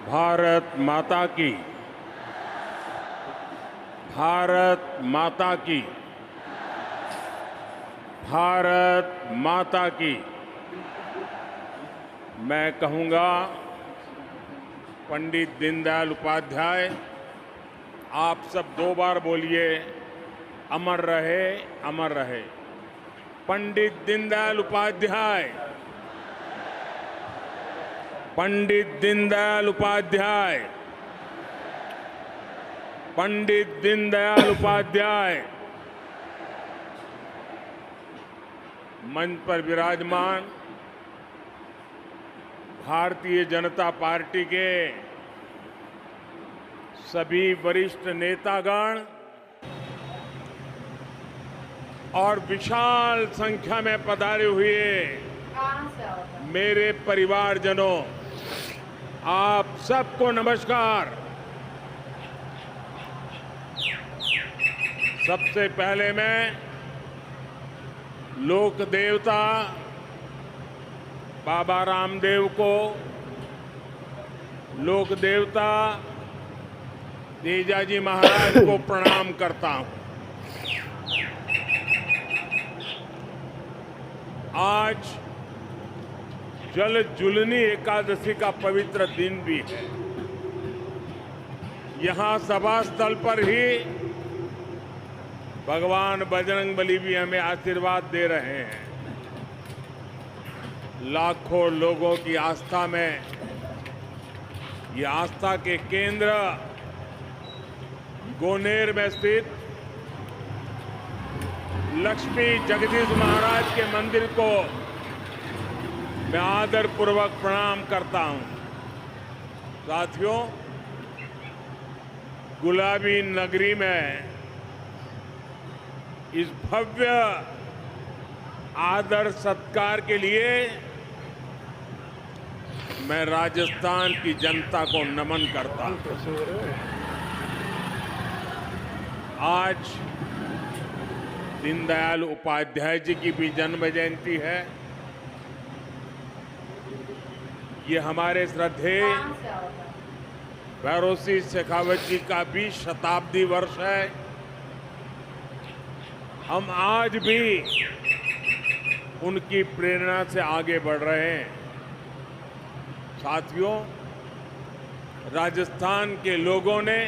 भारत माता की, भारत माता की, भारत माता की। मैं कहूँगा, पंडित दीनदयाल उपाध्याय, आप सब 2 बार बोलिए, अमर रहे, अमर रहे। पंडित दीनदयाल उपाध्याय, पंडित दीनदयाल उपाध्याय, पंडित दीनदयाल उपाध्याय। मंच पर विराजमान भारतीय जनता पार्टी के सभी वरिष्ठ नेतागण और विशाल संख्या में पधारे हुए मेरे परिवारजनों, आप सबको नमस्कार। सबसे पहले मैं लोक देवता बाबा रामदेव को, लोक देवता तेजाजी महाराज को प्रणाम करता हूं। आज जल जुलनी एकादशी का पवित्र दिन भी है। यहां सभा स्थल पर ही भगवान बजरंगबली भी हमें आशीर्वाद दे रहे हैं। लाखों लोगों की आस्था में, ये आस्था के केंद्र गोनेर में स्थित लक्ष्मी जगदीश महाराज के मंदिर को मैं आदरपूर्वक प्रणाम करता हूं। साथियों, गुलाबी नगरी में इस भव्य आदर सत्कार के लिए मैं राजस्थान की जनता को नमन करता हूं। आज दीनदयाल उपाध्याय जी की भी जन्म जयंती है। ये हमारे श्रद्धेय भैरों सिंह शेखावत जी का भी शताब्दी वर्ष है। हम आज भी उनकी प्रेरणा से आगे बढ़ रहे हैं। साथियों, राजस्थान के लोगों ने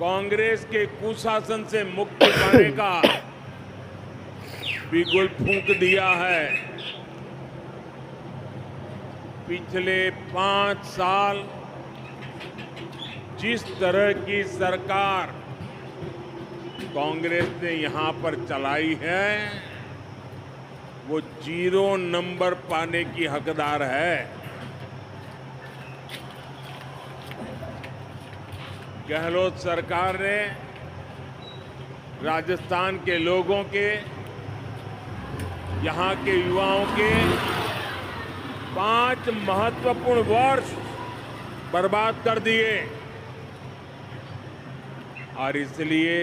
कांग्रेस के कुशासन से मुक्ति पाने का बिगुल फूंक दिया है। पिछले 5 साल जिस तरह की सरकार कांग्रेस ने यहां पर चलाई है, वो 0 नंबर पाने की हकदार है। गहलोत सरकार ने राजस्थान के लोगों के, यहां के युवाओं के 5 महत्वपूर्ण वर्ष बर्बाद कर दिए और इसलिए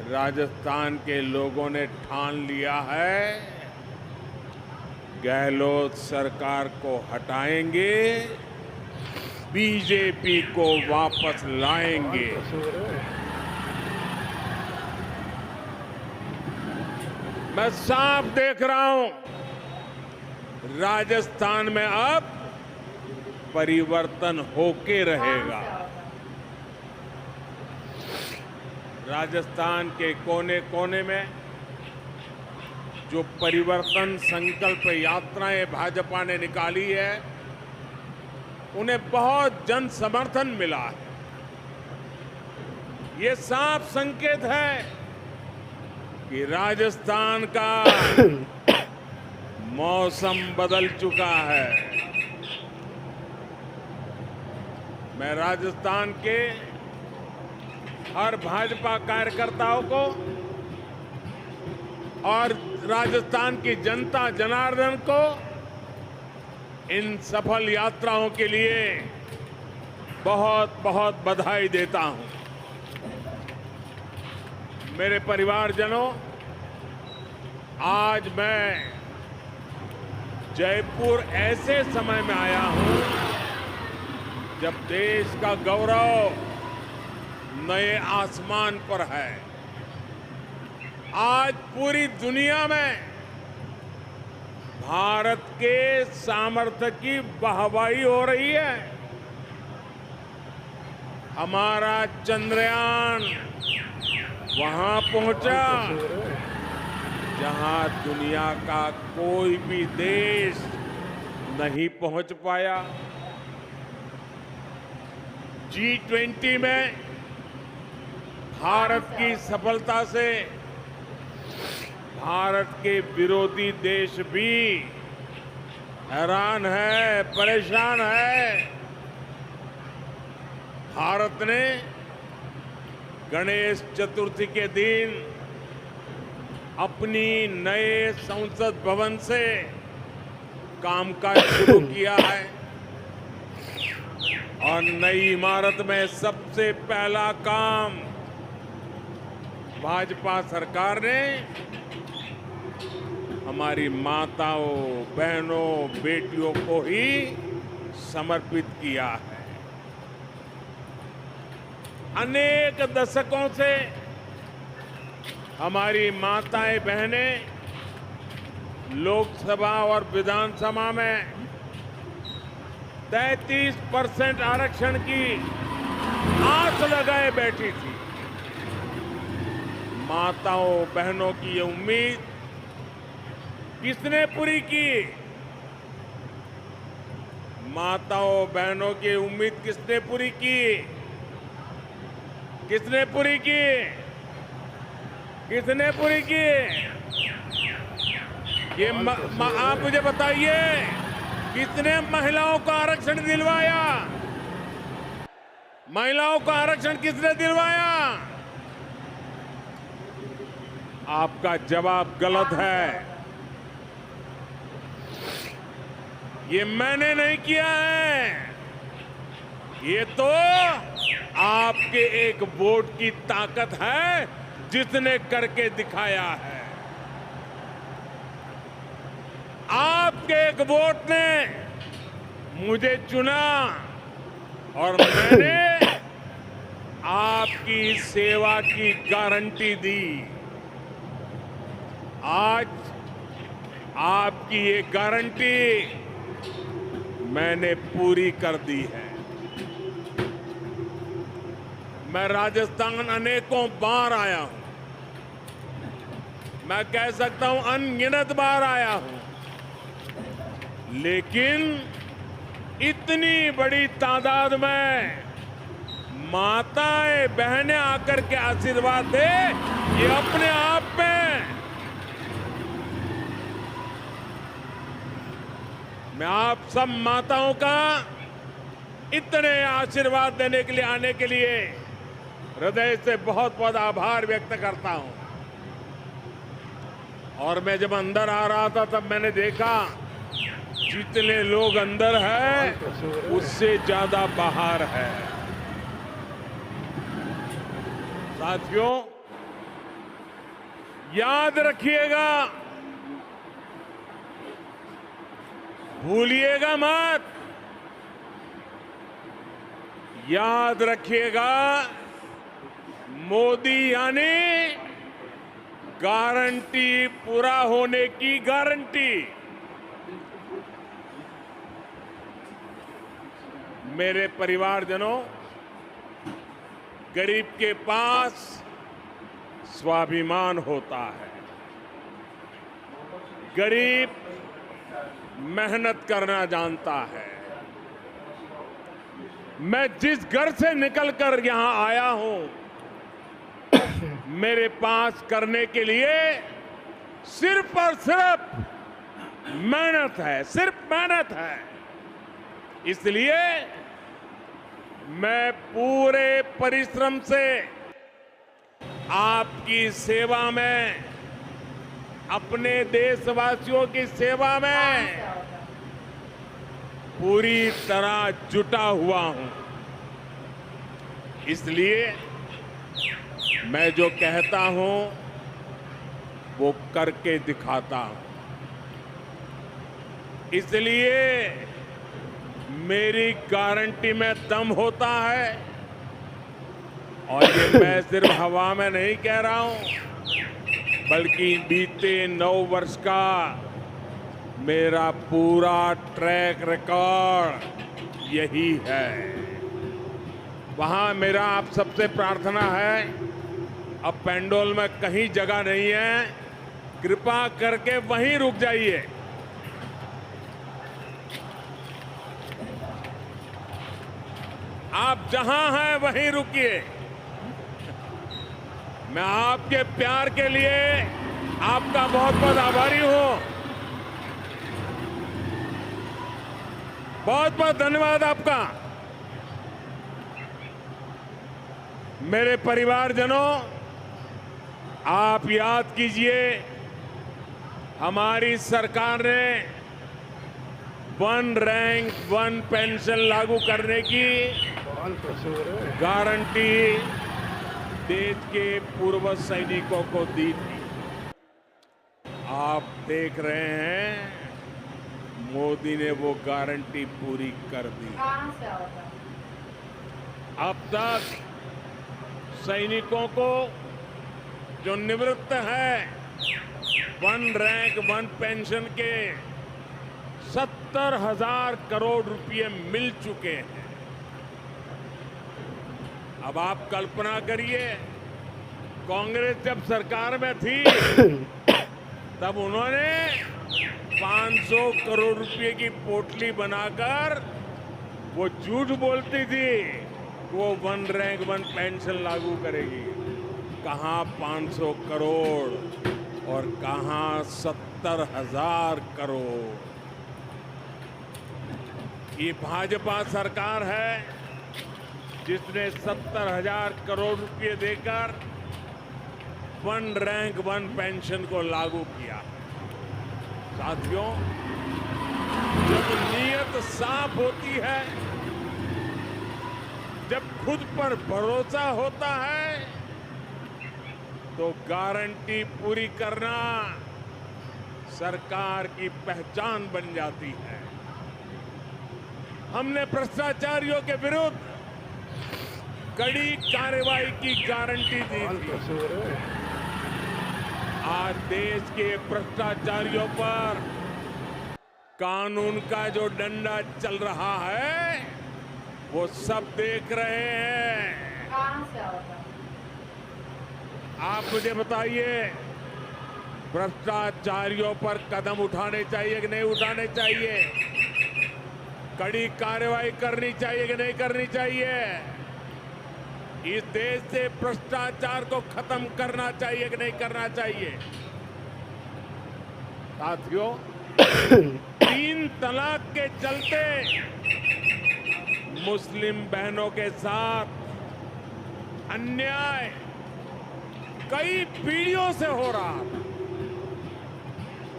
राजस्थान के लोगों ने ठान लिया है, गहलोत सरकार को हटाएंगे, बीजेपी को वापस लाएंगे। मैं साफ देख रहा हूं, राजस्थान में अब परिवर्तन होके रहेगा। राजस्थान के कोने कोने में जो परिवर्तन संकल्प यात्राएं भाजपा ने निकाली है, उन्हें बहुत जन समर्थन मिला है। ये साफ संकेत है कि राजस्थान का मौसम बदल चुका है। मैं राजस्थान के हर भाजपा कार्यकर्ताओं को और राजस्थान की जनता जनार्दन को इन सफल यात्राओं के लिए बहुत बहुत बधाई देता हूं। मेरे परिवारजनों, आज मैं जयपुर ऐसे समय में आया हूं जब देश का गौरव नए आसमान पर है। आज पूरी दुनिया में भारत के सामर्थ्य की वाहवाही हो रही है। हमारा चंद्रयान वहां पहुंचा जहां दुनिया का कोई भी देश नहीं पहुंच पाया। G20 में भारत की सफलता से भारत के विरोधी देश भी हैरान है, परेशान है। भारत ने गणेश चतुर्थी के दिन अपनी नए संसद भवन से कामकाज शुरू किया है और नई इमारत में सबसे पहला काम भाजपा सरकार ने हमारी माताओं, बहनों, बेटियों को ही समर्पित किया है। अनेक दशकों से हमारी माताएं, बहनें लोकसभा और विधानसभा में 33% आरक्षण की आस लगाए बैठी थी। माताओं, बहनों की ये उम्मीद किसने पूरी की? माताओं, बहनों की उम्मीद किसने पूरी की? किसने पूरी की? किसने पूरी की? ये आप मुझे बताइए, किसने महिलाओं को आरक्षण दिलवाया? महिलाओं को आरक्षण किसने दिलवाया? आपका जवाब गलत है। ये मैंने नहीं किया है, ये तो आपके एक वोट की ताकत है जिसने करके दिखाया है। आपके एक वोट ने मुझे चुना और मैंने आपकी सेवा की गारंटी दी। आज आपकी ये गारंटी मैंने पूरी कर दी है। मैं राजस्थान अनेकों बार आया हूं, मैं कह सकता हूं अनगिनत बार आया हूं, लेकिन इतनी बड़ी तादाद में माताएं, बहनें आकर के आशीर्वाद दे, ये अपने आप में मैं आप सब माताओं का इतने आशीर्वाद देने के लिए, आने के लिए हृदय से बहुत बहुत आभार व्यक्त करता हूं। और मैं जब अंदर आ रहा था तब मैंने देखा जितने लोग अंदर हैं उससे ज्यादा बाहर है। साथियों, याद रखिएगा, भूलिएगा मत, याद रखिएगा, मोदी यानी गारंटी पूरा होने की गारंटी। मेरे परिवारजनों, गरीब के पास स्वाभिमान होता है। गरीब मेहनत करना जानता है। मैं जिस घर से निकलकर यहां आया हूं, मेरे पास करने के लिए सिर्फ और सिर्फ मेहनत है, सिर्फ मेहनत है। इसलिए मैं पूरे परिश्रम से आपकी सेवा में, अपने देशवासियों की सेवा में पूरी तरह जुटा हुआ हूं। इसलिए मैं जो कहता हूं वो करके दिखाता हूं। इसलिए मेरी गारंटी में दम होता है और ये मैं सिर्फ हवा में नहीं कह रहा हूं, बल्कि बीते 9 वर्ष का मेरा पूरा ट्रैक रिकॉर्ड यही है। वहां मेरा आप सबसे प्रार्थना है, अब पेंडोल में कहीं जगह नहीं है, कृपा करके वहीं रुक जाइए। आप जहां हैं वहीं रुकिए। मैं आपके प्यार के लिए आपका बहुत बहुत आभारी हूं। बहुत बहुत धन्यवाद आपका। मेरे परिवारजनों, आप याद कीजिए, हमारी सरकार ने 1 रैंक 1 पेंशन लागू करने की गारंटी देश के पूर्व सैनिकों को दी थी। आप देख रहे हैं, मोदी ने वो गारंटी पूरी कर दी। अब तक सैनिकों को जो निवृत्त है 1 रैंक 1 पेंशन के 70,000 करोड़ रुपए मिल चुके हैं। अब आप कल्पना करिए, कांग्रेस जब सरकार में थी तब उन्होंने 500 करोड़ रुपए की पोटली बनाकर वो झूठ बोलती थी वो 1 रैंक 1 पेंशन लागू करेगी। कहां 500 करोड़ और कहां 70,000 करोड़। ये भाजपा सरकार है जिसने 70,000 करोड़ रुपए देकर 1 रैंक 1 पेंशन को लागू किया। साथियों, जब नीयत साफ होती है, जब खुद पर भरोसा होता है, तो गारंटी पूरी करना सरकार की पहचान बन जाती है। हमने भ्रष्टाचारियों के विरुद्ध कड़ी कार्रवाई की गारंटी दी थी। आज देश के भ्रष्टाचारियों पर कानून का जो डंडा चल रहा है वो सब देख रहे हैं। आप मुझे बताइए, भ्रष्टाचारियों पर कदम उठाने चाहिए कि नहीं उठाने चाहिए? कड़ी कार्रवाई करनी चाहिए कि नहीं करनी चाहिए? इस देश से भ्रष्टाचार को खत्म करना चाहिए कि नहीं करना चाहिए? साथियों, 3 तलाक के चलते मुस्लिम बहनों के साथ अन्याय कई पीढ़ियों से हो रहा था।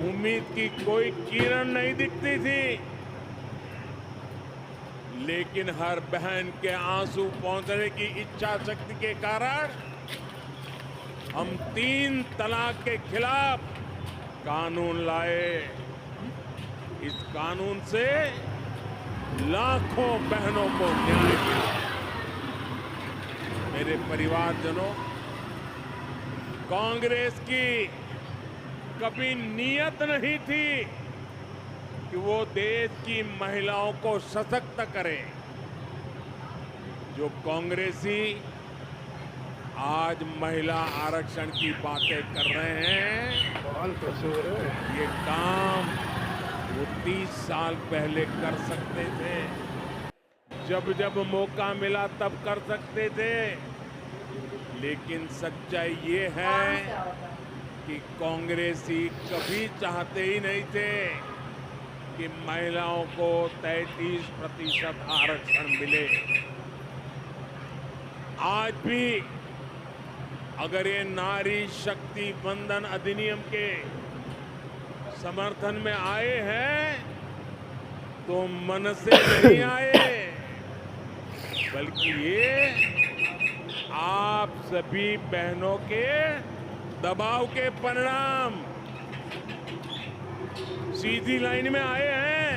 उम्मीद की कोई किरण नहीं दिखती थी, लेकिन हर बहन के आंसू पहुंचने की इच्छा शक्ति के कारण हम 3 तलाक के खिलाफ कानून लाए। इस कानून से लाखों बहनों को न्याय मिला। मेरे परिवारजनों, कांग्रेस की कभी नीयत नहीं थी कि वो देश की महिलाओं को सशक्त करे। जो कांग्रेसी आज महिला आरक्षण की बातें कर रहे हैं, ये काम वो 30 साल पहले कर सकते थे। जब जब मौका मिला तब कर सकते थे। लेकिन सच्चाई ये है कि कांग्रेसी कभी चाहते ही नहीं थे कि महिलाओं को 33% आरक्षण मिले। आज भी अगर ये नारी शक्ति वंदन अधिनियम के समर्थन में आए हैं तो मन से नहीं आए, बल्कि ये आप सभी बहनों के दबाव के परिणाम सीधी लाइन में आए हैं।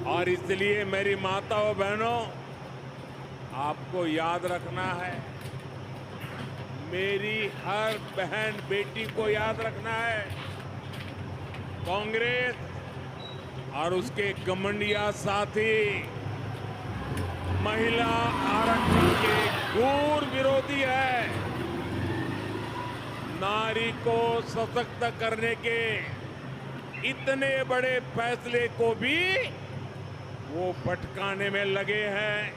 और इसलिए मेरी माताओं बहनों, आपको याद रखना है, मेरी हर बहन बेटी को याद रखना है। कांग्रेस और उसके घमंडिया साथी महिला आरक्षण के घोर विरोधी है। नारी को सशक्त करने के इतने बड़े फैसले को भी वो भटकाने में लगे हैं।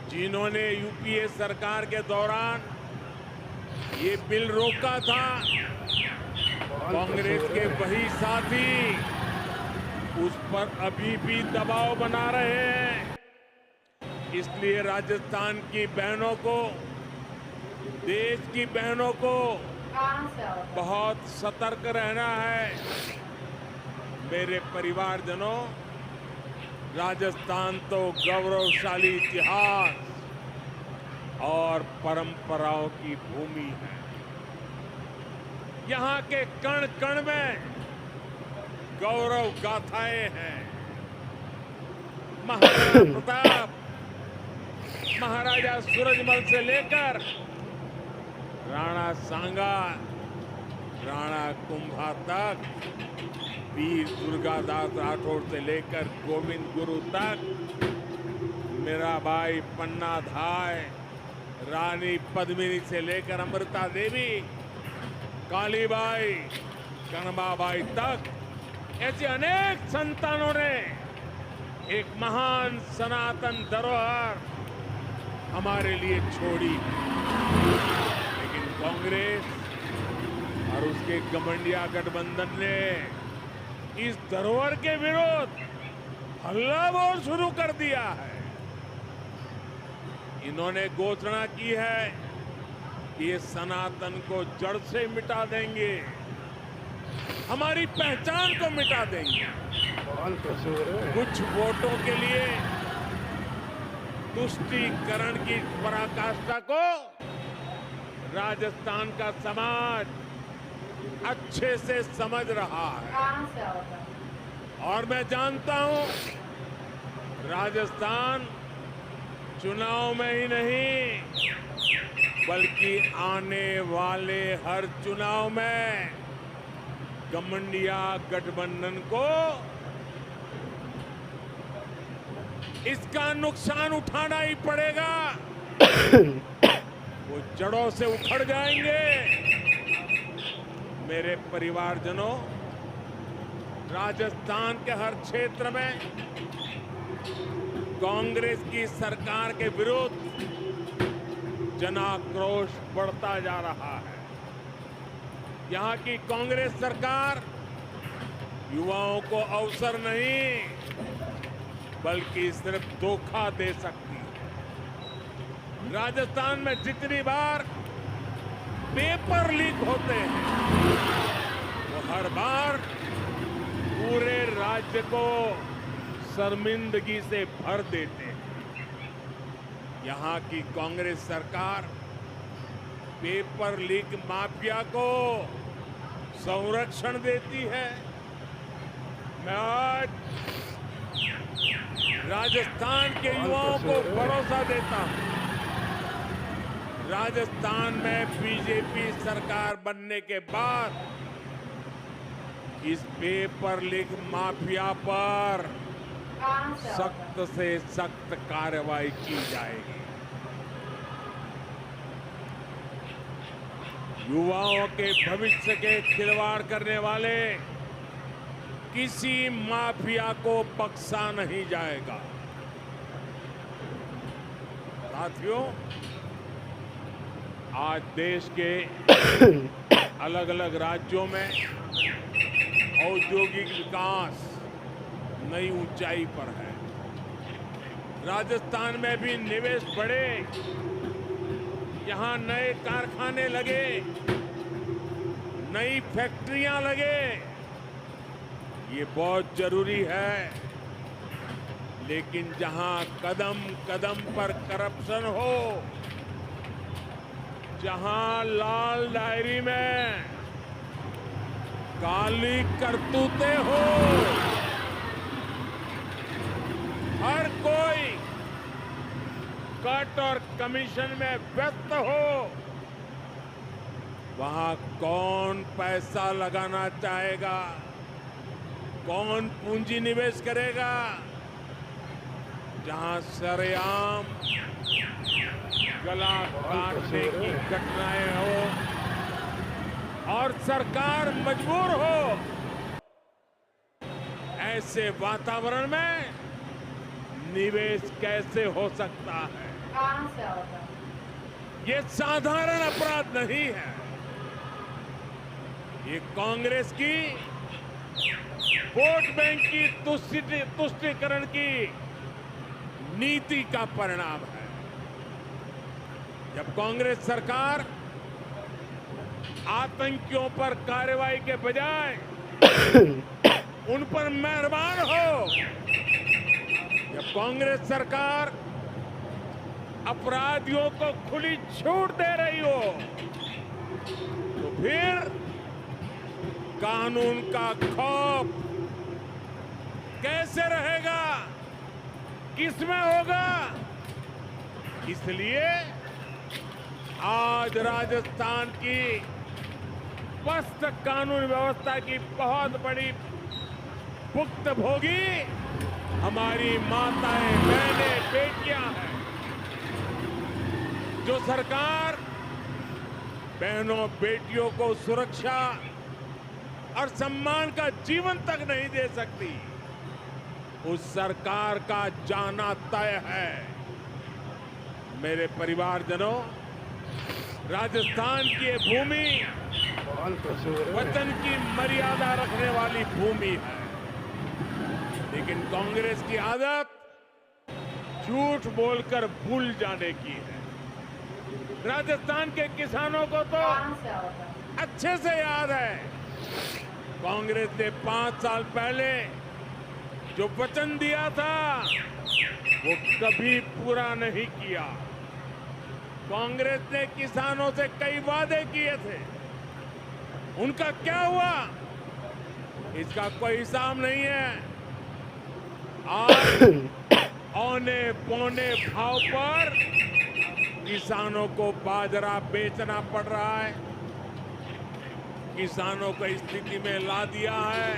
जिन्होंने यूपीए सरकार के दौरान ये बिल रोका था, कांग्रेस के वही साथी उस पर अभी भी दबाव बना रहे हैं। इसलिए राजस्थान की बहनों को, देश की बहनों को बहुत सतर्क रहना है। मेरे परिवारजनों, राजस्थान तो गौरवशाली इतिहास और परंपराओं की भूमि है। यहाँ के कण कण में गौरव गाथाएं हैं। महाराणा प्रताप, महाराजा सूरजमल से लेकर राणा सांगा, राणा कुंभा तक, वीर दुर्गादास राठौर से लेकर गोविंद गुरु तक, मीराबाई, पन्ना धाय, रानी पद्मिनी से लेकर अमृता देवी, कालीबाई, कनबाबाई तक, ऐसे अनेक संतानों ने एक महान सनातन धरोहर हमारे लिए छोड़ी। लेकिन कांग्रेस और उसके घमंडिया गठबंधन ने इस धरोहर के विरोध हल्ला बोल शुरू कर दिया है। इन्होंने घोषणा की है कि ये सनातन को जड़ से मिटा देंगे, हमारी पहचान को मिटा देंगे। कुछ वोटों के लिए तुष्टीकरण की पराकाष्ठा को राजस्थान का समाज अच्छे से समझ रहा है। और मैं जानता हूं, राजस्थान चुनाव में ही नहीं बल्कि आने वाले हर चुनाव में घमंडिया गठबंधन को इसका नुकसान उठाना ही पड़ेगा। वो जड़ों से उखड़ जाएंगे। मेरे परिवारजनों, राजस्थान के हर क्षेत्र में कांग्रेस की सरकार के विरुद्ध जनाक्रोश बढ़ता जा रहा है। यहाँ की कांग्रेस सरकार युवाओं को अवसर नहीं बल्कि सिर्फ धोखा दे सकती है। राजस्थान में जितनी बार पेपर लीक होते हैं, वो हर बार पूरे राज्य को शर्मिंदगी से भर देते हैं। यहाँ की कांग्रेस सरकार पेपर लीक माफिया को संरक्षण देती है। मैं आज राजस्थान के युवाओं को भरोसा देता हूं, राजस्थान में बीजेपी सरकार बनने के बाद इस पेपर लीक माफिया पर सख्त से सख्त कार्रवाई की जाएगी। युवाओं के भविष्य के खिलवाड़ करने वाले किसी माफिया को बख्शा नहीं जाएगा। साथियों, आज देश के अलग अलग राज्यों में औद्योगिक विकास नई ऊंचाई पर है। राजस्थान में भी निवेश बढ़े, यहाँ नए कारखाने लगे, नई फैक्ट्रियां लगे, ये बहुत जरूरी है। लेकिन जहां कदम कदम पर करप्शन हो, जहां लाल डायरी में काली करतूतें हो, कट और कमीशन में व्यस्त हो, वहां कौन पैसा लगाना चाहेगा, कौन पूंजी निवेश करेगा? जहां सरेआम गला काटने की घटनाएं हो और सरकार मजबूर हो, ऐसे वातावरण में निवेश कैसे हो सकता है? कहां से होगा? ये साधारण अपराध नहीं है, ये कांग्रेस की वोट बैंक की तुष्टीकरण की नीति का परिणाम है। जब कांग्रेस सरकार आतंकियों पर कार्रवाई के बजाय उन पर मेहरबान हो, जब कांग्रेस सरकार अपराधियों को खुली छूट दे रही हो, तो फिर कानून का खौफ कैसे रहेगा, किसमें होगा? इसलिए आज राजस्थान की स्वस्थ कानून व्यवस्था की बहुत बड़ी भुक्तभोगी हमारी माताएं, बहनें, बेटियां हैं। जो सरकार बहनों बेटियों को सुरक्षा और सम्मान का जीवन तक नहीं दे सकती, उस सरकार का जाना तय है। मेरे परिवारजनों, राजस्थान की ये भूमि वतन की मर्यादा रखने वाली भूमि है, लेकिन कांग्रेस की आदत झूठ बोलकर भूल जाने की है। राजस्थान के किसानों को तो अच्छे से याद है, कांग्रेस ने 5 साल पहले जो वचन दिया था वो कभी पूरा नहीं किया। कांग्रेस ने किसानों से कई वादे किए थे, उनका क्या हुआ इसका कोई हिसाब नहीं है। आज औने पौने भाव पर किसानों को बाजरा बेचना पड़ रहा है, किसानों को इस स्थिति में ला दिया है।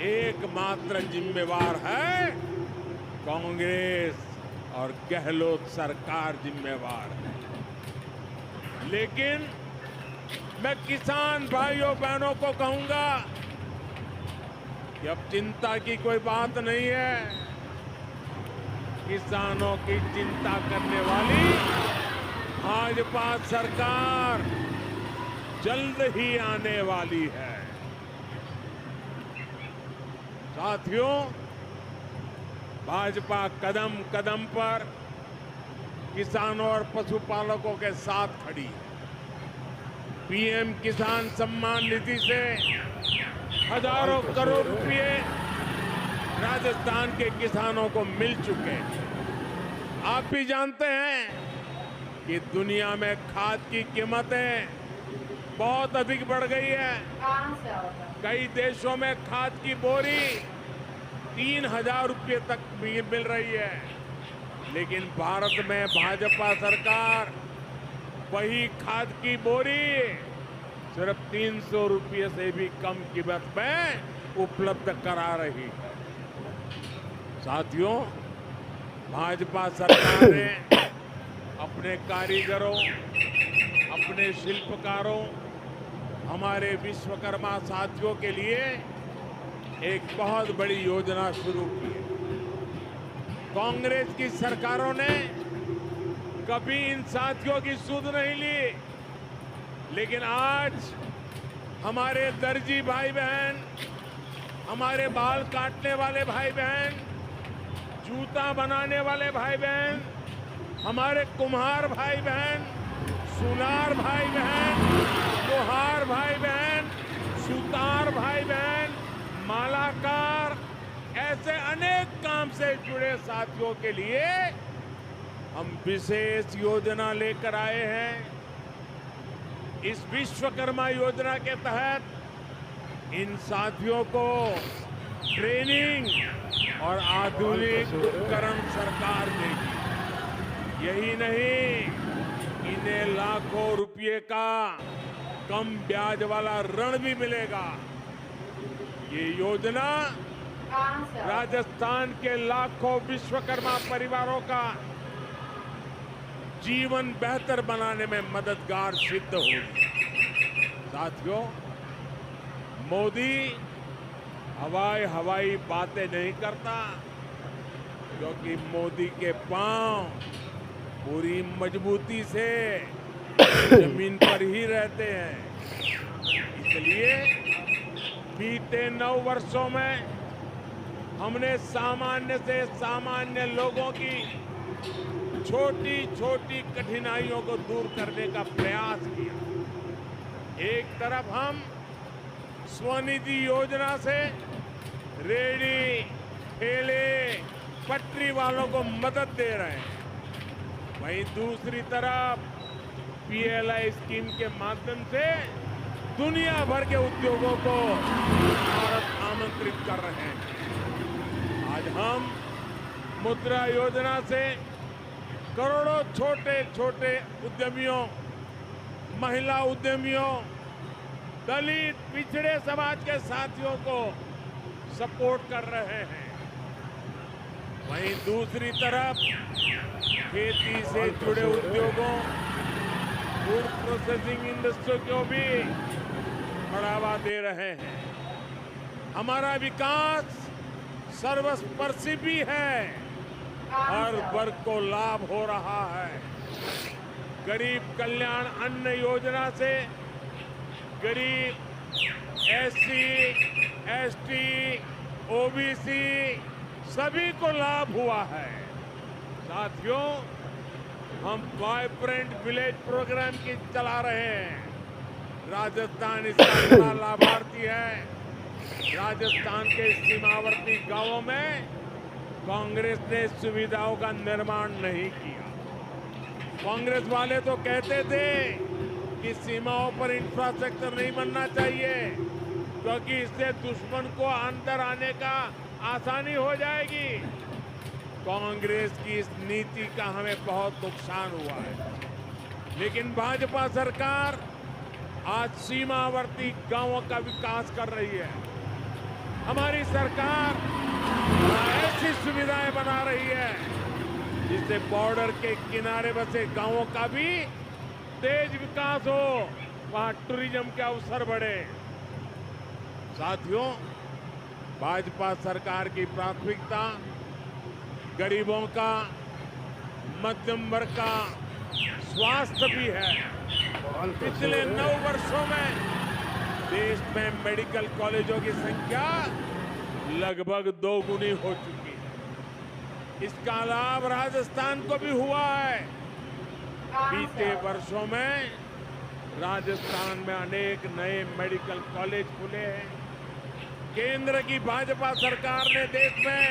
एकमात्र जिम्मेवार है कांग्रेस और गहलोत सरकार जिम्मेवार है। लेकिन मैं किसान भाइयों बहनों को कहूंगा कि अब चिंता की कोई बात नहीं है। किसानों की चिंता करने वाली भाजपा सरकार जल्द ही आने वाली है। साथियों, भाजपा कदम कदम पर किसानों और पशुपालकों के साथ खड़ी है। पीएम किसान सम्मान निधि से हजारों करोड़ रुपए राजस्थान के किसानों को मिल चुके हैं। आप भी जानते हैं कि दुनिया में खाद की कीमतें बहुत अधिक बढ़ गई है। कई देशों में खाद की बोरी 3000 रुपये तक मिल रही है, लेकिन भारत में भाजपा सरकार वही खाद की बोरी सिर्फ 300 रुपये से भी कम कीमत में उपलब्ध करा रही है। साथियों, भाजपा सरकार ने अपने कारीगरों, अपने शिल्पकारों, हमारे विश्वकर्मा साथियों के लिए एक बहुत बड़ी योजना शुरू की है। कांग्रेस की सरकारों ने कभी इन साथियों की सुध नहीं ली, लेकिन आज हमारे दर्जी भाई बहन, हमारे बाल काटने वाले भाई बहन, जूता बनाने वाले भाई बहन, हमारे कुम्हार भाई बहन, सुनार भाई बहन, लोहार भाई बहन, सुतार भाई बहन, मालाकार, ऐसे अनेक काम से जुड़े साथियों के लिए हम विशेष योजना लेकर आए हैं। इस विश्वकर्मा योजना के तहत इन साथियों को ट्रेनिंग और आधुनिक उपकरण सरकार देगी। यही नहीं, इन्हें लाखों रुपए का कम ब्याज वाला ऋण भी मिलेगा। ये योजना राजस्थान के लाखों विश्वकर्मा परिवारों का जीवन बेहतर बनाने में मददगार सिद्ध होगी। साथियों, मोदी हवाई बातें नहीं करता, क्योंकि मोदी के पांव पूरी मजबूती से जमीन पर ही रहते हैं। इसलिए बीते 9 वर्षों में हमने सामान्य से सामान्य लोगों की छोटी छोटी कठिनाइयों को दूर करने का प्रयास किया। एक तरफ हम स्वनिधि योजना से रेहड़ी, ठेले, पटरी वालों को मदद दे रहे हैं, वहीं दूसरी तरफ पीएलआई स्कीम के माध्यम से दुनिया भर के उद्योगों को भारत आमंत्रित कर रहे हैं। आज हम मुद्रा योजना से करोड़ों छोटे छोटे उद्यमियों, महिला उद्यमियों, दलित पिछड़े समाज के साथियों को सपोर्ट कर रहे हैं। वहीं दूसरी तरफ खेती से जुड़े उद्योगों, फूड प्रोसेसिंग इंडस्ट्री को भी बढ़ावा दे रहे हैं। हमारा विकास सर्वस्पर्शी भी है, हर वर्ग को लाभ हो रहा है। गरीब कल्याण अन्न योजना से गरीब एससी, एसटी, ओबीसी सभी को लाभ हुआ है। साथियों, हम वाइब्रेंट विलेज प्रोग्राम की चला रहे हैं। राजस्थान इसका बड़ा लाभार्थी है। राजस्थान के सीमावर्ती गांवों में कांग्रेस ने सुविधाओं का निर्माण नहीं किया। कांग्रेस वाले तो कहते थे कि सीमाओं पर इंफ्रास्ट्रक्चर नहीं बनना चाहिए, क्योंकि इससे दुश्मन को अंदर आने का आसानी हो जाएगी। कांग्रेस की इस नीति का हमें बहुत नुकसान हुआ है। लेकिन भाजपा सरकार आज सीमावर्ती गांवों का विकास कर रही है। हमारी सरकार ऐसी सुविधाएं बना रही है जिससे बॉर्डर के किनारे बसे गांवों का भी तेज विकास हो, वहां टूरिज्म के अवसर बढ़े। साथियों, भाजपा सरकार की प्राथमिकता गरीबों का, मध्यम वर्ग का स्वास्थ्य भी है। पिछले 9 वर्षों में देश में मेडिकल कॉलेजों की संख्या लगभग 2 गुनी हो चुकी है। इसका लाभ राजस्थान को भी हुआ है। बीते वर्षों में राजस्थान में अनेक नए मेडिकल कॉलेज खुले हैं। केंद्र की भाजपा सरकार ने देश में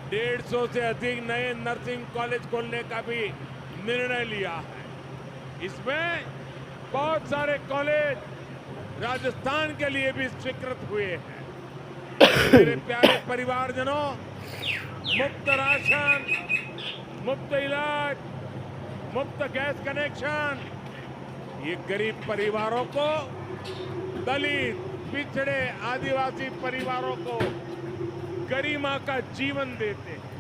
150 से अधिक नए नर्सिंग कॉलेज खोलने का भी निर्णय लिया है। इसमें बहुत सारे कॉलेज राजस्थान के लिए भी स्वीकृत हुए हैं। मेरे प्यारे परिवारजनों, मुफ्त राशन, मुफ्त इलाज, मुफ्त गैस कनेक्शन, ये गरीब परिवारों को, दलित, पिछड़े, आदिवासी परिवारों को गरिमा का जीवन देते हैं।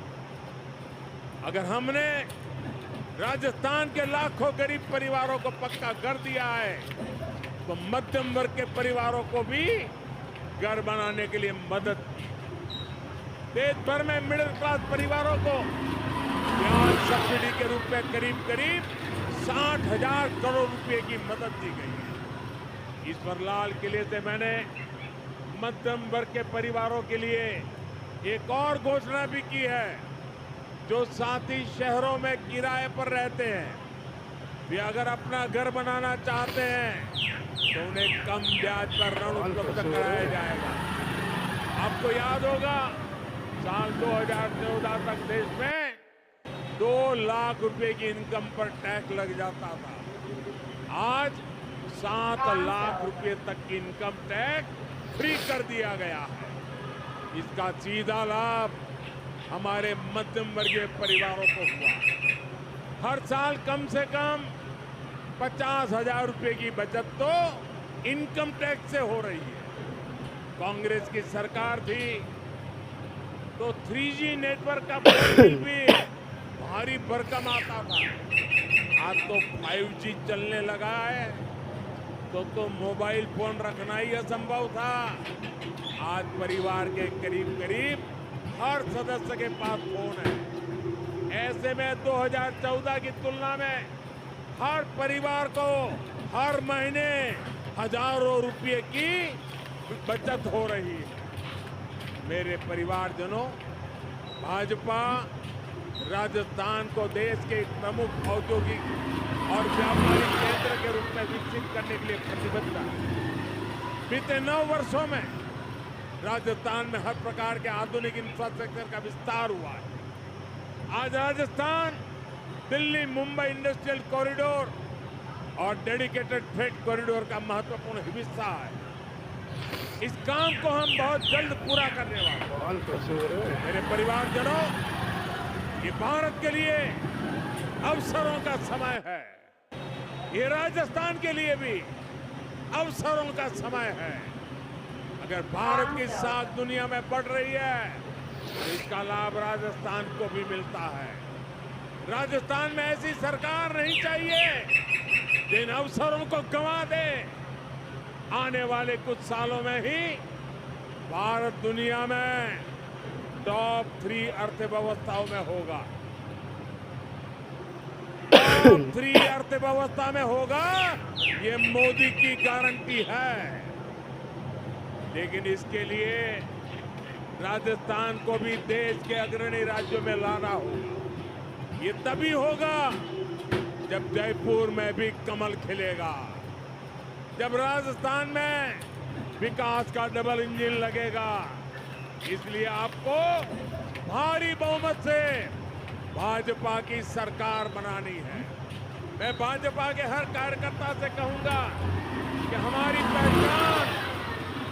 अगर हमने राजस्थान के लाखों गरीब परिवारों को पक्का घर दिया है, तो मध्यम वर्ग के परिवारों को भी घर बनाने के लिए मदद की। देश भर में मिडिल क्लास परिवारों को ब्याज सब्सिडी के रूप में करीब 60,000 करोड़ रुपए की मदद दी गई है। ईश्वरलाल किले से मैंने मध्यम वर्ग के परिवारों के लिए एक और घोषणा भी की है। जो साथी शहरों में किराए पर रहते हैं, वे अगर अपना घर बनाना चाहते हैं तो उन्हें कम ब्याज पर ऋण उपलब्ध कराया जाएगा। आपको याद होगा, साल 2014 तक देश में 2 लाख रुपए की इनकम पर टैक्स लग जाता था। आज 7 लाख रुपए तक की इनकम टैक्स फ्री कर दिया गया है। इसका सीधा लाभ हमारे मध्यम वर्गीय परिवारों को हुआ। हर साल कम से कम 50,000 रुपए की बचत तो इनकम टैक्स से हो रही है। कांग्रेस की सरकार थी तो 3G नेटवर्क का बिल भी भारी भरकम आता था। आज तो 5G चलने लगा है तो मोबाइल फोन रखना ही असंभव था। आज परिवार के करीब करीब हर सदस्य के पास फोन है। ऐसे में 2014 की तुलना में हर परिवार को हर महीने हजारों रुपए की बचत हो रही है। मेरे परिवारजनों, भाजपा राजस्थान को देश के एक प्रमुख औद्योगिक और व्यापारिक केंद्र के रूप में विकसित करने के लिए प्रतिबद्ध है। बीते 9 वर्षों में राजस्थान में हर प्रकार के आधुनिक इंफ्रास्ट्रक्चर का विस्तार हुआ है। आज राजस्थान दिल्ली मुंबई इंडस्ट्रियल कॉरिडोर और डेडिकेटेड फ्रेट कॉरिडोर का महत्वपूर्ण हिस्सा है। इस काम को हम बहुत जल्द पूरा करने वाले हैं। मेरे परिवारजनों, ये भारत के लिए अवसरों का समय है। ये राजस्थान के लिए भी अवसरों का समय है। अगर भारत की साख दुनिया में बढ़ रही है तो इसका लाभ राजस्थान को भी मिलता है। राजस्थान में ऐसी सरकार नहीं चाहिए जिन अवसरों को गंवा दे। आने वाले कुछ सालों में ही भारत दुनिया में टॉप 3 अर्थव्यवस्थाओं में होगा। टॉप 3 अर्थव्यवस्था में होगा, ये मोदी की गारंटी है। लेकिन इसके लिए राजस्थान को भी देश के अग्रणी राज्यों में लाना होगा। ये तभी होगा जब जयपुर में भी कमल खिलेगा, जब राजस्थान में विकास का डबल इंजन लगेगा। इसलिए आपको भारी बहुमत से भाजपा की सरकार बनानी है। मैं भाजपा के हर कार्यकर्ता से कहूंगा कि हमारी पहचान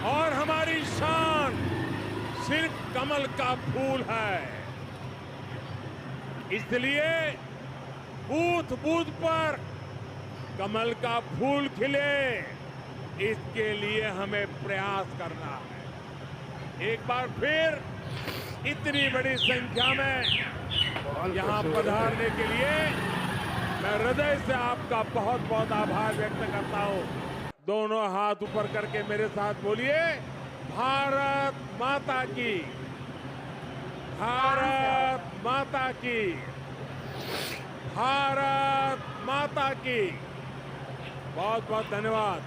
और हमारी शान सिर्फ कमल का फूल है। इसलिए बूथ बूथ पर कमल का फूल खिले, इसके लिए हमें प्रयास करना है। एक बार फिर इतनी बड़ी संख्या में यहां पधारने के लिए मैं हृदय से आपका बहुत बहुत आभार व्यक्त करता हूं। दोनों हाथ ऊपर करके मेरे साथ बोलिए, भारत माता की, भारत माता की, भारत माता की। बहुत बहुत धन्यवाद।